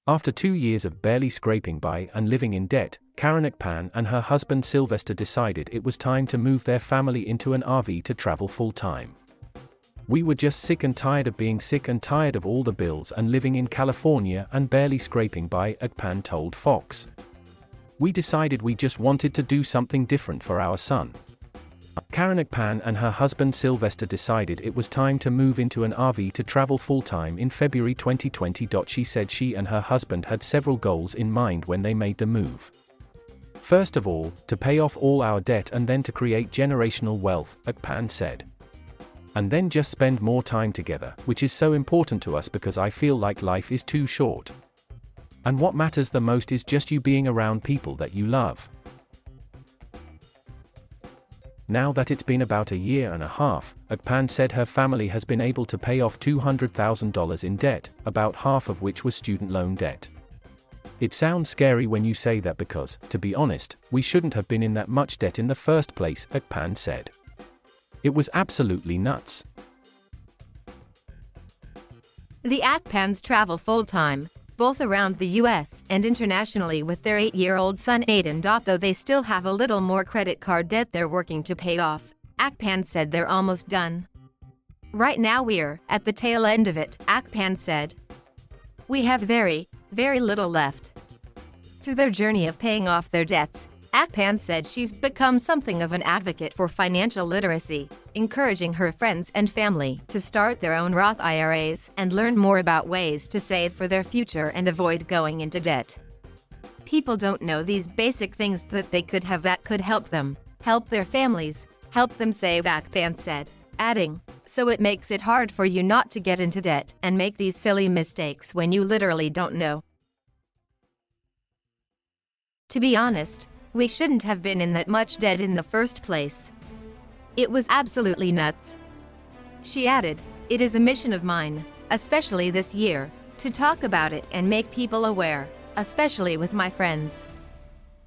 After 2 years of barely scraping by and living in debt, Akpan and her husband Sylvester decided it was time to move their family into an RV to travel full-time. "We were just sick and tired of being sick and tired of all the bills and living in California and barely scraping by," Akpan told Fox. "We decided we just wanted to do something different for our son." Akpan and her husband Sylvester decided it was time to move into an RV to travel full-time in February 2020. She said she and her husband had several goals in mind when they made the move. "First of all, to pay off all our debt and then to create generational wealth," Akpan said. "And then just spend more time together, which is so important to us because I feel like life is too short. And what matters the most is just you being around people that you love." Now that it's been about a year and a half, Akpan said her family has been able to pay off $200,000 in debt, about half of which was student loan debt. "It sounds scary when you say that because, to be honest, we shouldn't have been in that much debt in the first place," Akpan said. "It was absolutely nuts." The Akpans travel full-time, both around the US and internationally with their 8-year-old son Aiden. Though they still have a little more credit card debt they're working to pay off, Akpan said they're almost done. "Right now we're at the tail end of it," Akpan said. "We have very, very little left." Through their journey of paying off their debts, Akpan said she's become something of an advocate for financial literacy, encouraging her friends and family to start their own Roth IRAs and learn more about ways to save for their future and avoid going into debt. "People don't know these basic things that they could have that could help them, help their families, help them save," Akpan said, adding, "So it makes it hard for you not to get into debt and make these silly mistakes when you literally don't know. To be honest, we shouldn't have been in that much debt in the first place. It was absolutely nuts." She added, "It is a mission of mine, especially this year, to talk about it and make people aware, especially with my friends.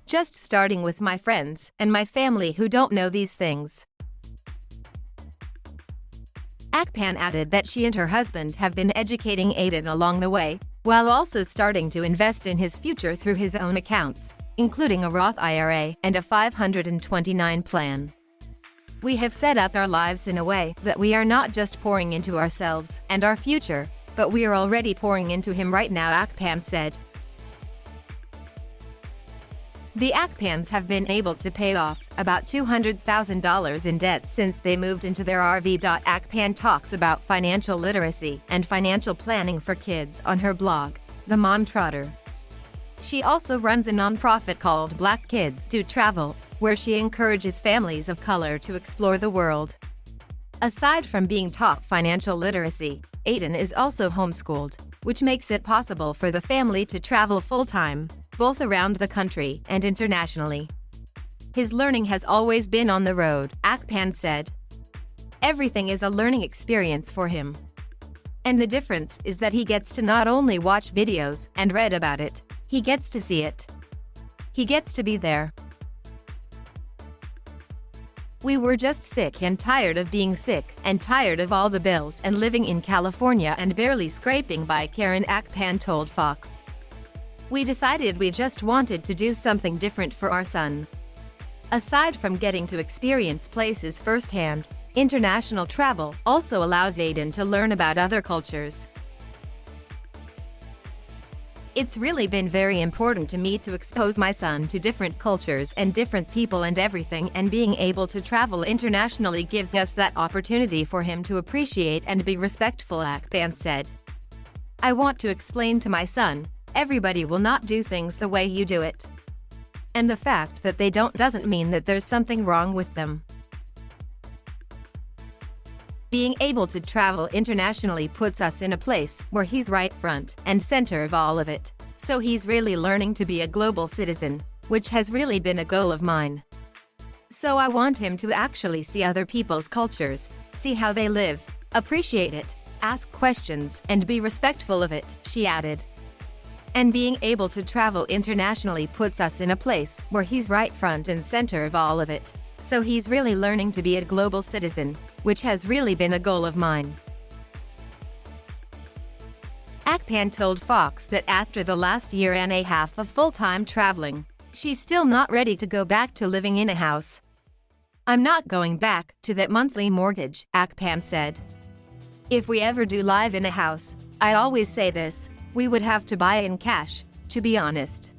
Just starting with my friends and my family who don't know these things." Akpan added that she and her husband have been educating Aiden along the way, while also starting to invest in his future through his own accounts, including a Roth IRA and a 529 plan. "We have set up our lives in a way that we are not just pouring into ourselves and our future, but we are already pouring into him right now," Akpan said. The Akpans have been able to pay off about $200,000 in debt since they moved into their RV. Akpan talks about financial literacy and financial planning for kids on her blog, The Mom Trotter. She also runs a nonprofit called Black Kids Do Travel, where she encourages families of color to explore the world. Aside from being taught financial literacy, Aiden is also homeschooled, which makes it possible for the family to travel full-time, both around the country and internationally. "His learning has always been on the road," Akpan said. "Everything is a learning experience for him. And the difference is that he gets to not only watch videos and read about it, he gets to see it. He gets to be there. We were just sick and tired of being sick and tired of all the bills and living in California and barely scraping by," Karen Akpan told Fox. "We decided we just wanted to do something different for our son." Aside from getting to experience places firsthand, international travel also allows Aiden to learn about other cultures. "It's really been very important to me to expose my son to different cultures and different people and everything, and being able to travel internationally gives us that opportunity for him to appreciate and be respectful," Akpan said. "I want to explain to my son, everybody will not do things the way you do it. And the fact that they don't doesn't mean that there's something wrong with them. Being able to travel internationally puts us in a place where he's right front and center of all of it, so he's really learning to be a global citizen, which has really been a goal of mine. So I want him to actually see other people's cultures, see how they live, appreciate it, ask questions, and be respectful of it," she added. "And being able to travel internationally puts us in a place where he's right front and center of all of it, so he's really learning to be a global citizen, which has really been a goal of mine." Akpan told Fox that after the last year and a half of full-time traveling, she's still not ready to go back to living in a house. "I'm not going back to that monthly mortgage," Akpan said. "If we ever do live in a house, I always say this, we would have to buy in cash, to be honest.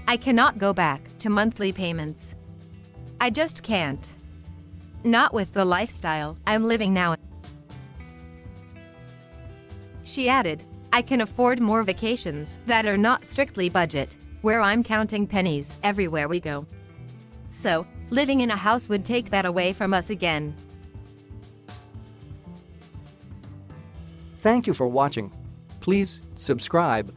I cannot go back to monthly payments. I just can't. Not with the lifestyle I'm living now." She added, "I can afford more vacations that are not strictly budget, where I'm counting pennies everywhere we go. So, living in a house would take that away from us again." Thank you for watching. Please subscribe.